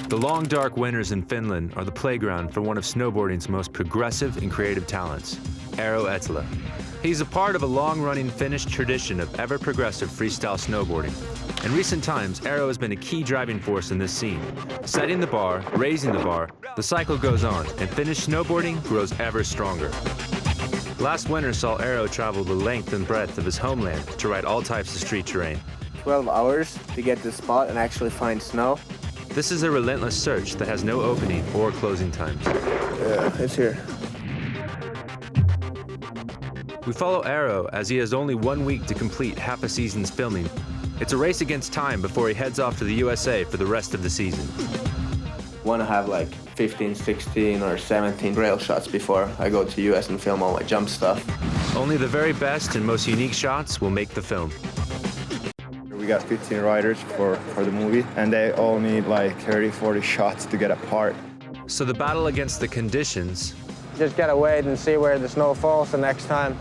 The long, dark winters in Finland are the playground for one of snowboarding's most progressive and creative talents, Eero Eetilä. He's a part of a long-running Finnish tradition of ever-progressive freestyle snowboarding. In recent times, Eero has been a key driving force in this scene. Setting the bar, raising the bar, the cycle goes on, and Finnish snowboarding grows ever stronger. Last winter saw Eero travel the length and breadth of his homeland to ride all types of street terrain. 12 hours to get to the spot and actually find snow. This is a relentless search that has no opening or closing times. Yeah, it's here. We follow Eero as he has only 1 week to complete half a season's filming. It's a race against time before he heads off to the USA for the rest of the season. Want to have like 15, 16 or 17 rail shots before I go to US and film all my jump stuff. Only the very best and most unique shots will make the film. We got 15 riders for the movie, and they all need like 30, 40 shots to get a part. So the battle against the conditions, Just gotta wait and see where the snow falls the next time.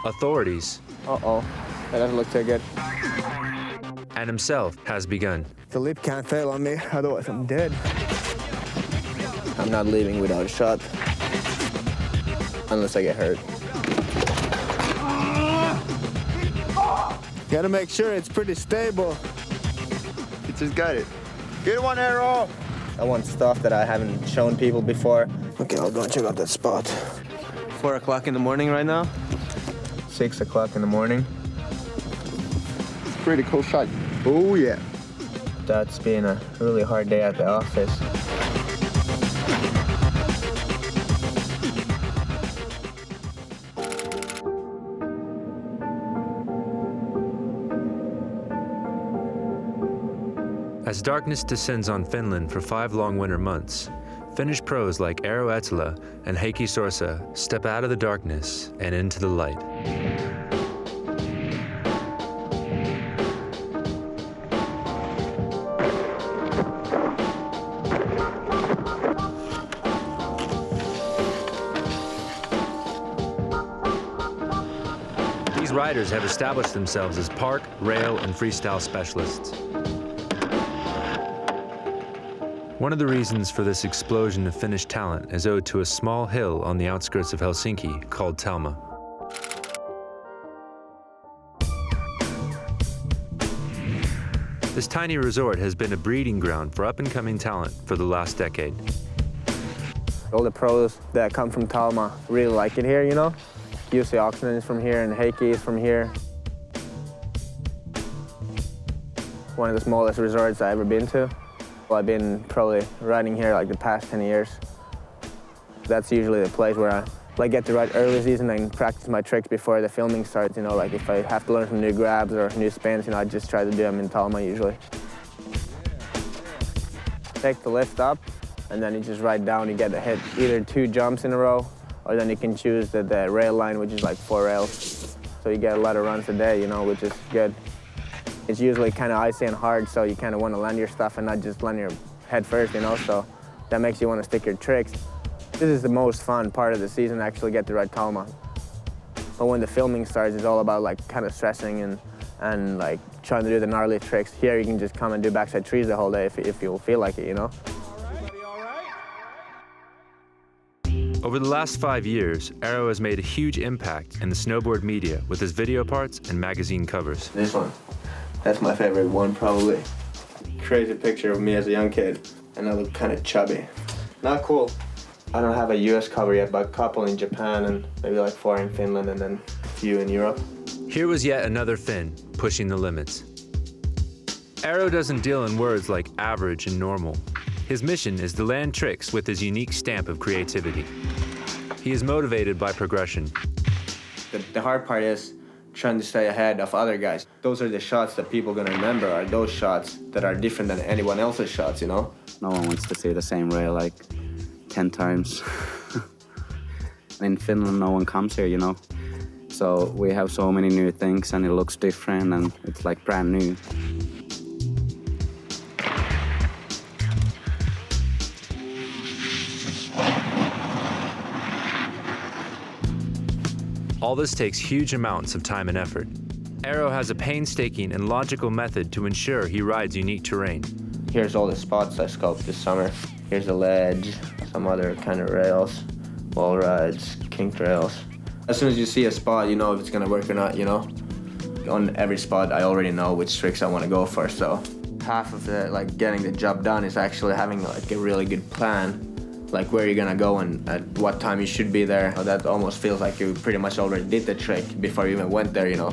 authorities, Uh-oh, that doesn't look too good. and himself has begun. The lip can't fail on me, otherwise I'm dead. I'm not leaving without a shot. Unless I get hurt. Gotta make sure it's pretty stable. You just got it. Good one, Eero! I want stuff that I haven't shown people before. Okay, I'll go and check out that spot. 4 o'clock in the morning right now. 6 o'clock in the morning. Pretty cool shot. Oh, yeah. That's been a really hard day at the office. As darkness descends on Finland for 5 long winter months, Finnish pros like Eero Eetilä and Heikki Sorsa step out of the darkness and into the light. These riders have established themselves as park, rail, and freestyle specialists. One of the reasons for this explosion of Finnish talent is owed to a small hill on the outskirts of Helsinki called Telma. This tiny resort has been a breeding ground for up-and-coming talent for the last decade. All the pros that come from Talma really like it here, you know? Jussi Oksinen is from here and Heikki is from here. One of the smallest resorts I've ever been to. Well, I've been probably riding here like the past 10 years. That's usually the place where I get to ride early season and practice my tricks before the filming starts. You know, like if I have to learn some new grabs or new spins, you know, I just try to do them in Talma usually. Take the lift up, and then you just ride down. You get to hit either 2 jumps in a row, or then you can choose the rail line, which is like 4 rails. So you get a lot of runs a day, you know, which is good. It's usually kind of icy and hard, so you kind of want to land your stuff and not just land your head first, you know, so that makes you want to stick your tricks. This is the most fun part of the season, actually get to ride Talma. But when the filming starts, it's all about like kind of stressing and like trying to do the gnarly tricks. Here you can just come and do backside trees the whole day if you feel like it, you know? Over the last 5 years, Eero has made a huge impact in the snowboard media with his video parts and magazine covers. This one. That's my favorite one, probably. Crazy picture of me as a young kid, and I look kind of chubby. Not cool. I don't have a US cover yet, but a couple in Japan and maybe like 4 in Finland and then a few in Europe. Here was yet another Finn pushing the limits. Eero doesn't deal in words like average and normal. His mission is to land tricks with his unique stamp of creativity. He is motivated by progression. The hard part is trying to stay ahead of other guys. Those are the shots that people are gonna remember, are those shots that are different than anyone else's shots, you know? No one wants to see the same rail like 10 times. In Finland, no one comes here, you know? So we have so many new things and it looks different and it's like brand new. All this takes huge amounts of time and effort. Eero has a painstaking and logical method to ensure he rides unique terrain. Here's all the spots I scoped this summer. Here's the ledge, some other kind of rails, wall rides, kink rails. As soon as you see a spot, you know if it's gonna work or not, you know? On every spot, I already know which tricks I wanna go for, so half of the, like, getting the job done is actually having, like, a really good plan, like where you're gonna go and at what time you should be there. That almost feels like you pretty much already did the trick before you even went there, you know?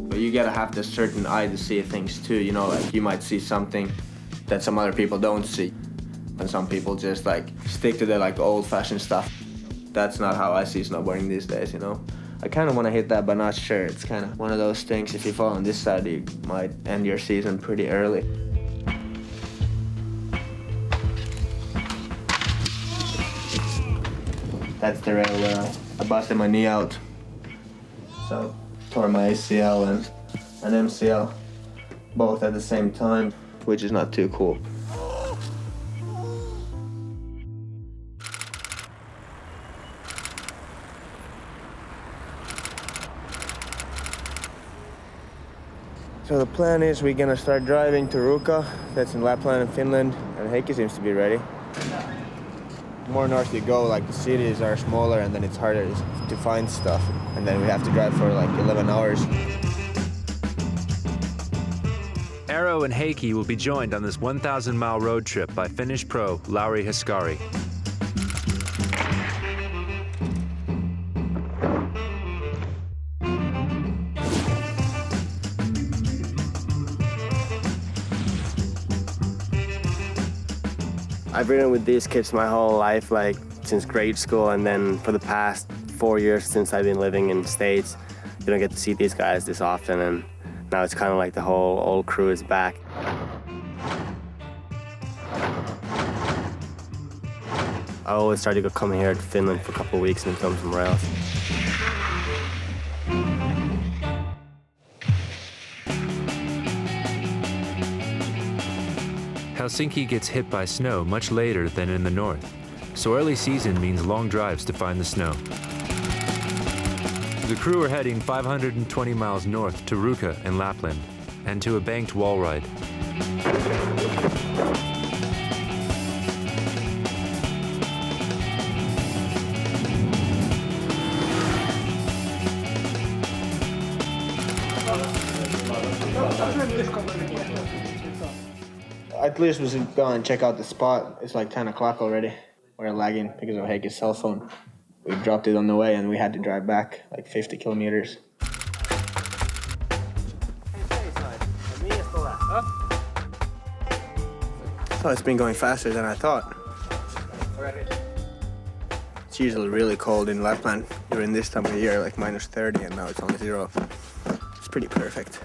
But you gotta have this certain eye to see things too, you know, like you might see something that some other people don't see. And some people just like stick to the like old-fashioned stuff. That's not how I see snowboarding these days, you know? I kind of want to hit that, but not sure. It's kind of one of those things, if you fall on this side, you might end your season pretty early. That's the rail where I busted my knee out. So, tore my ACL and an MCL, both at the same time, which is not too cool. So the plan is we're gonna start driving to Ruka, that's in Lapland and Finland, and Heikki seems to be ready. The more north you go, like the cities are smaller and then it's harder to find stuff. And then we have to drive for like 11 hours. Eero and Heikki will be joined on this 1,000-mile road trip by Finnish pro Lauri Haskari. I've ridden with these kids my whole life, like since grade school, and then for the past 4 years since I've been living in the States, you don't get to see these guys this often, and now it's kind of like the whole old crew is back. I always try to come here to Finland for a couple of weeks and film some rails. Helsinki gets hit by snow much later than in the north, so early season means long drives to find the snow. The crew are heading 520 miles north to Ruka in Lapland and to a banked wall ride. At least we should go and check out the spot. It's like 10 o'clock already. We're lagging because of Heikki's cell phone. We dropped it on the way and we had to drive back like 50 kilometers. So it's been going faster than I thought. It's usually really cold in Lapland during this time of year, like minus 30, and now it's only 0. It's pretty perfect.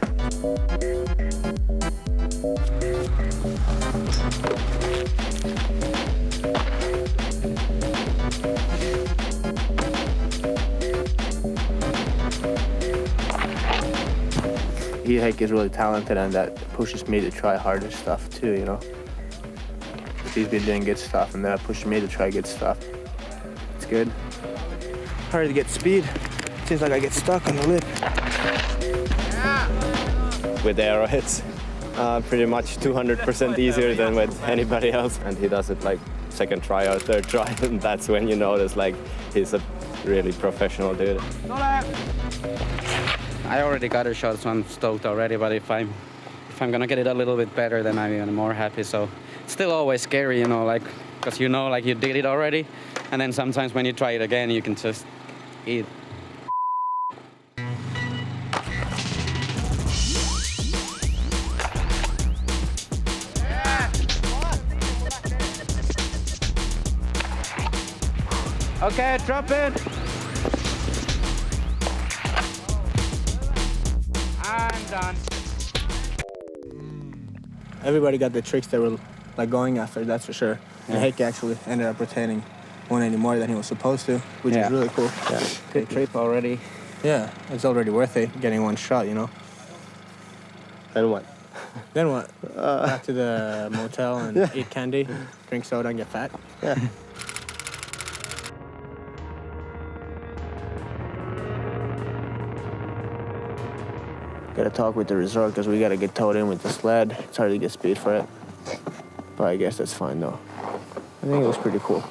Heikki is really talented, and that pushes me to try harder stuff too, you know? He's been doing good stuff, and that pushes me to try good stuff. It's good. Hard to get speed. Seems like I get stuck on the lip. With arrowheads, pretty much 200% easier than with anybody else. And he does it like second try or third try, and that's when you notice like he's a really professional dude. I already got a shot, so I'm stoked already. But if I'm gonna get it a little bit better, then I'm even more happy. So it's still always scary, you know, like because you know, like you did it already, and then sometimes when you try it again, you can just eat. Okay, drop it. I'm done. Everybody got the tricks they were like going after, that's for sure. And Heikki actually ended up retaining 180 more than he was supposed to, which is really cool. Yeah, good trip already. Yeah, it's already worth it getting one shot, you know? Then what? Then what? Back to the motel and eat candy, drink soda and get fat. Yeah. Gotta talk with the resort because we gotta get towed in with the sled. It's hard to get speed for it. But I guess that's fine though. I think it was pretty cool.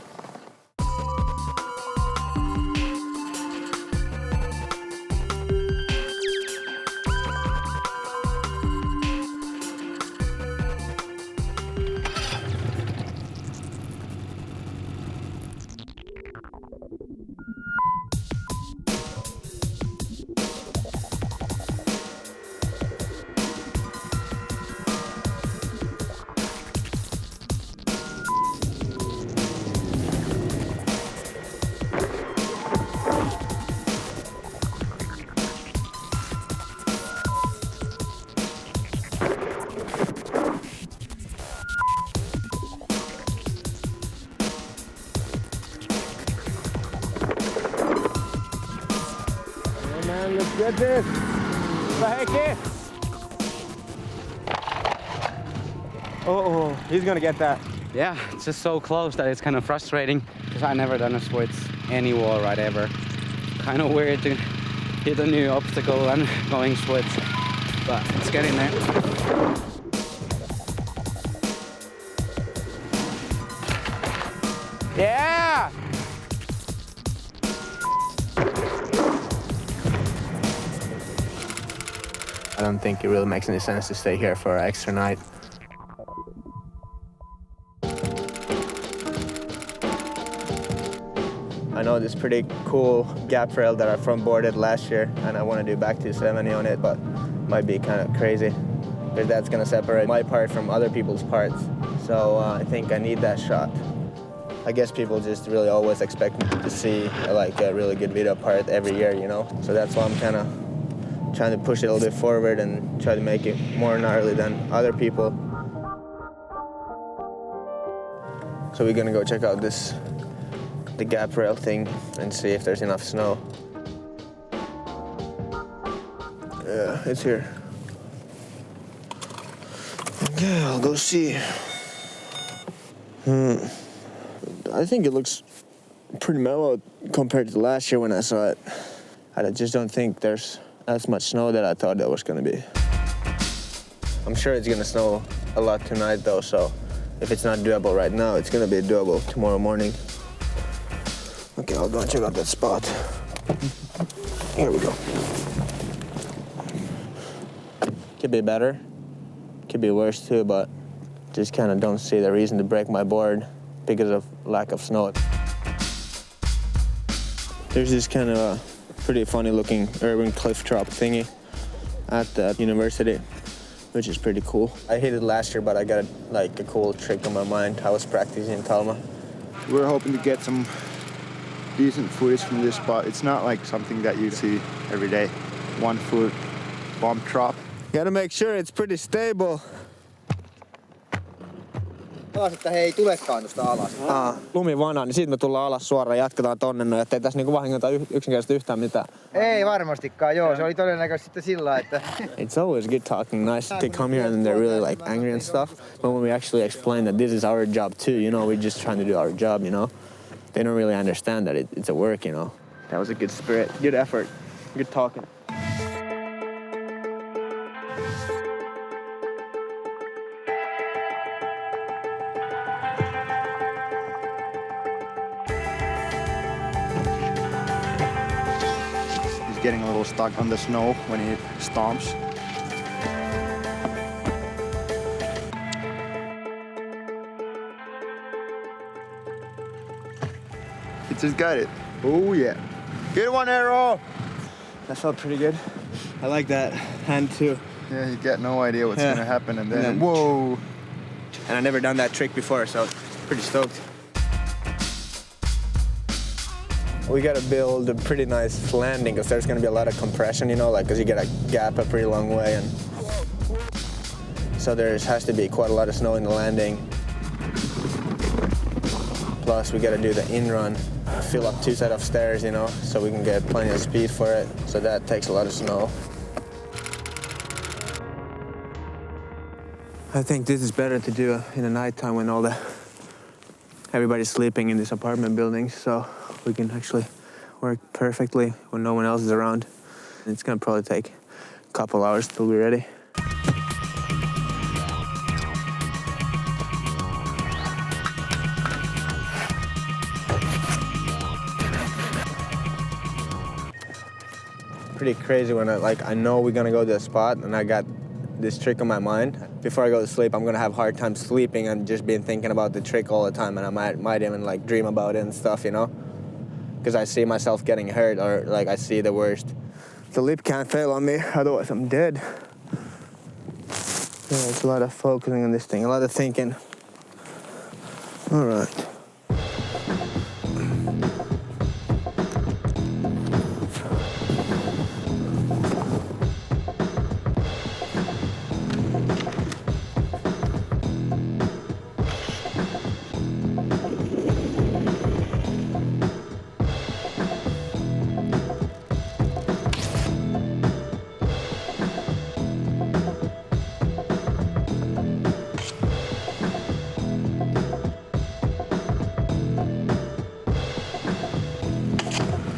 Man, let's get this. Heikki. Oh, he's gonna get that. Yeah, it's just so close that it's kind of frustrating because I've never done a switch any wall ride ever. Kind of weird to hit a new obstacle and going switch, but it's getting there. Yeah! I don't think it really makes any sense to stay here for an extra night. I know this pretty cool gap rail that I front boarded last year, and I want to do back to 70 on it, but might be kind of crazy because that's going to separate my part from other people's parts. So I think I need that shot. I guess people just really always expect me to see like a really good video part every year, you know? So that's why I'm kind of trying to push it a little bit forward and try to make it more gnarly than other people. So we're gonna go check out the gap rail thing and see if there's enough snow. Yeah, it's here. Okay, I'll go see. I think it looks pretty mellow compared to last year when I saw it. I just don't think there's as much snow that I thought there was gonna be. I'm sure it's gonna snow a lot tonight though, so if it's not doable right now, it's gonna be doable tomorrow morning. Okay, I'll go and check out that spot. Here we go. Could be better, could be worse too, but just kind of don't see the reason to break my board because of lack of snow. There's this kind of a pretty funny looking urban cliff drop thingy at the university, which is pretty cool. I hit it last year, but I got like a cool trick on my mind. I was practicing in Talma. We're hoping to get some decent footage from this spot. It's not like something that you see every day. 1 foot bump drop. Gotta make sure it's pretty stable. Taas, että he ei tulekaan tuosta alas. Lumivana, niin siitä me tullaan alas suoraan ja jatketaan tonne noin, ettei tässä niinku vahingoita yksinkertaisesti yhtään mitään. Ei varmastikaan, joo. Se oli todennäköisesti sitten sillä, että... It's always good talking nice. They come here and they're really like angry and stuff. But when we actually explain that this is our job too, you know, we're just trying to do our job, you know. They don't really understand that it's a work, you know. That was a good spirit, good effort, good talking. Getting a little stuck on the snow when he stomps. He just got it. Oh yeah. Good one, Arrow. That felt pretty good. I like that hand too. Yeah, you got no idea what's gonna happen and then whoa. And I never done that trick before, so pretty stoked. We gotta build a pretty nice landing because there's gonna be a lot of compression, you know, like because you get a gap a pretty long way, and so there has to be quite a lot of snow in the landing. Plus, we gotta do the in-run, fill up 2 sets of stairs, you know, so we can get plenty of speed for it. So that takes a lot of snow. I think this is better to do in the nighttime when everybody's sleeping in this apartment building, so we can actually work perfectly when no one else is around. It's gonna probably take a couple hours till we're ready. Pretty crazy when I know we're gonna go to the spot and I got this trick on my mind. Before I go to sleep, I'm gonna have a hard time sleeping and just been thinking about the trick all the time, and I might even like dream about it and stuff, you know? Because I see myself getting hurt, or like I see the worst. The lip can't fail on me, otherwise I'm dead. Yeah, it's a lot of focusing on this thing, a lot of thinking. All right.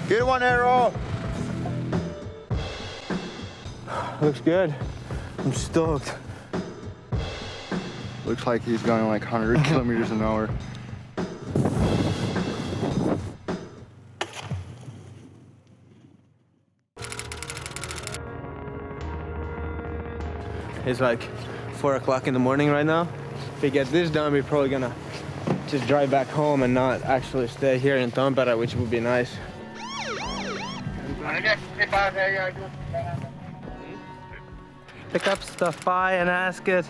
Good one, Arrow. Looks good. I'm stoked. Looks like he's going like 100 kilometers an hour. It's like 4 o'clock in the morning right now. If we get this done, we're probably gonna just drive back home and not actually stay here in Tampere, which would be nice. Pick up stuff by and ask it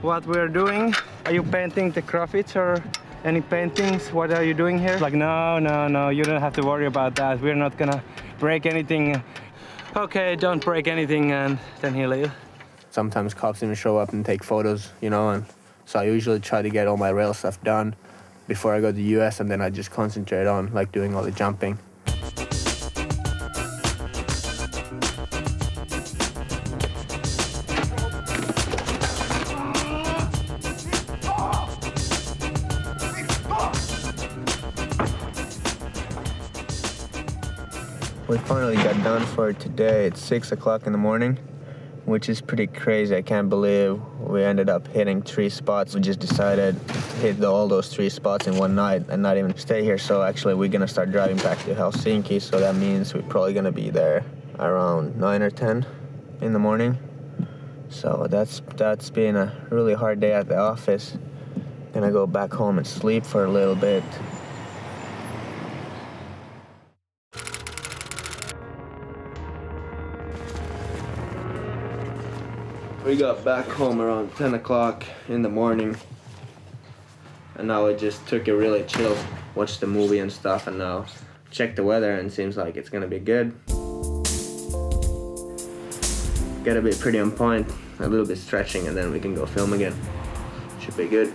what we're doing. Are you painting the graphics or any paintings? What are you doing here? Like, no, you don't have to worry about that. We're not gonna break anything. Okay, don't break anything, and then he leave. Sometimes cops even show up and take photos, you know, and so I usually try to get all my rail stuff done before I go to the US, and then I just concentrate on like doing all the jumping. We finally got done for today. It's 6 o'clock in the morning, which is pretty crazy. I can't believe we ended up hitting 3 spots. We just decided to hit all those 3 spots in one night and not even stay here. So actually we're gonna start driving back to Helsinki. So that means we're probably gonna be there around 9 or 10 in the morning. So that's been a really hard day at the office. Gonna go back home and sleep for a little bit. We got back home around 10 o'clock in the morning, and now I just took it really chill, watched the movie and stuff, and now check the weather, and it seems like it's gonna be good. Gotta be pretty on point, a little bit stretching, and then we can go film again. Should be good.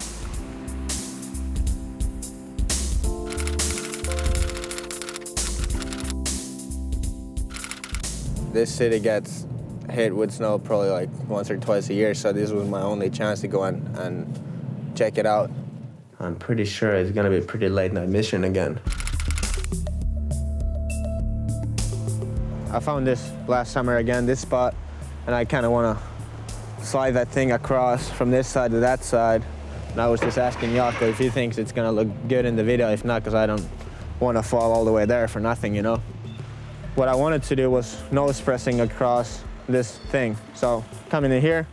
This city gets hit with snow probably like once or twice a year, so this was my only chance to go and check it out. I'm pretty sure it's gonna be a pretty late night mission again. I found this last summer again, this spot, and I kind of want to slide that thing across from this side to that side. And I was just asking Jaakko if he thinks it's gonna look good in the video. If not, because I don't want to fall all the way there for nothing, you know. What I wanted to do was nose pressing across this thing. So coming in here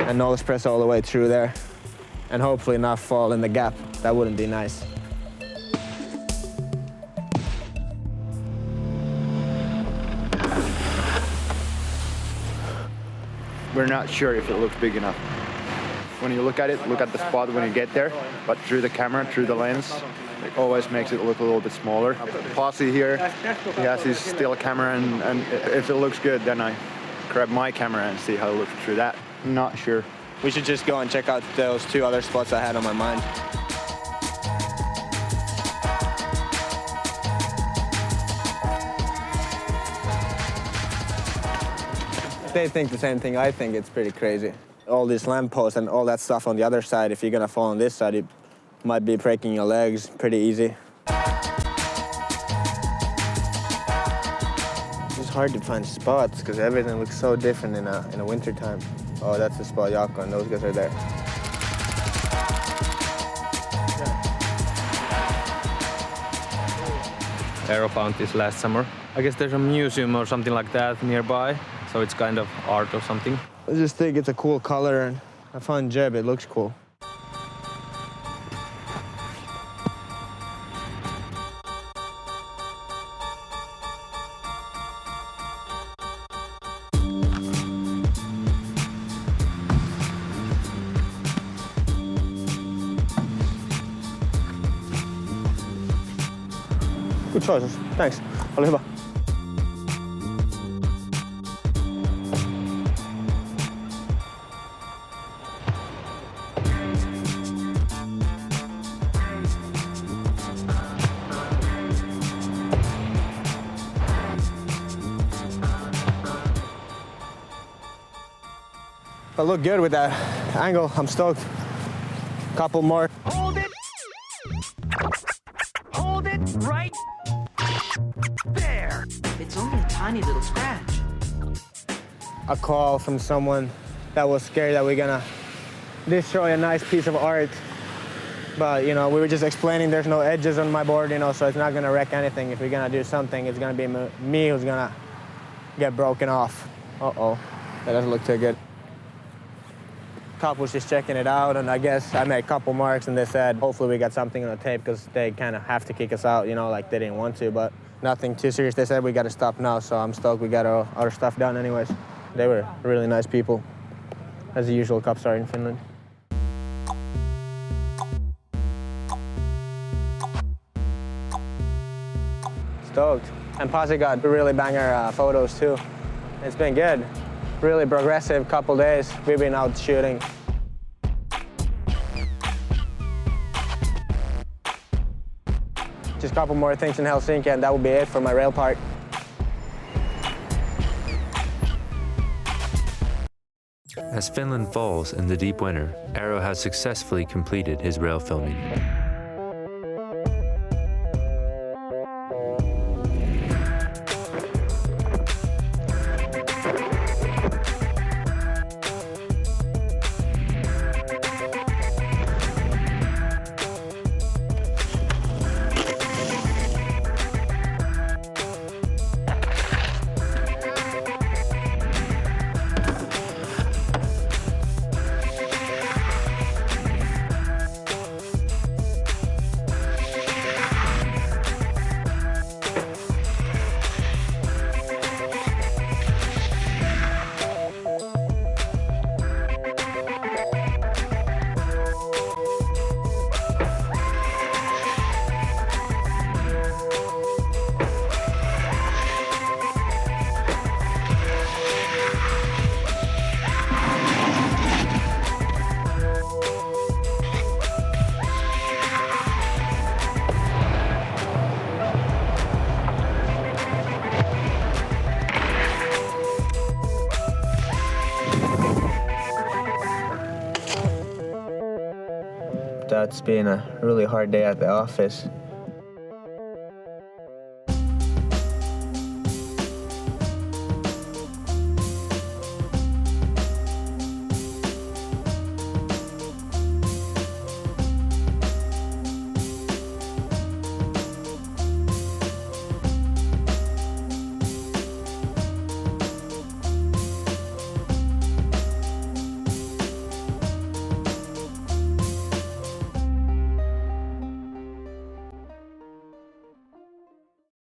and nose press all the way through there and hopefully not fall in the gap. That wouldn't be nice. We're not sure if it looks big enough. When you look at it, look at the spot when you get there, but through the camera, through the lens, it always makes it look a little bit smaller. Posse here, he has his still camera, and if it looks good, then I grab my camera and see how it looks through that. Not sure. We should just go and check out those 2 other spots I had on my mind. If they think the same thing I think, it's pretty crazy. All these lampposts and all that stuff on the other side, if you're gonna fall on this side, it might be breaking your legs pretty easy. It's hard to find spots because everything looks so different in a winter time. Oh, that's the spot Jaakko, and those guys are there. Aero found this last summer. I guess there's a museum or something like that nearby, so it's kind of art or something. I just think it's a cool color, and I found Jeb, it looks cool. Good choices. Thanks. Ole hyvä. I look good with that angle. I'm stoked. Couple more. Hold it! Hold it right there! It's only a tiny little scratch. A call from someone that was scared that we're gonna destroy a nice piece of art. But, you know, we were just explaining there's no edges on my board, you know, so it's not gonna wreck anything. If we're gonna do something, it's gonna be me who's gonna get broken off. Uh-oh, that doesn't look too good. Cop was just checking it out, and I guess I made a couple marks, and they said, hopefully we got something on the tape, because they kind of have to kick us out, you know, like they didn't want to, but nothing too serious. They said we got to stop now, so I'm stoked we got our stuff done anyways. They were really nice people, as the usual cops are in Finland. Stoked. And Pasi got really banger photos too. It's been good. Really progressive couple days. We've been out shooting. Just a couple more things in Helsinki and that will be it for my rail part. As Finland falls in the deep winter, Eero has successfully completed his rail filming. It's been a really hard day at the office.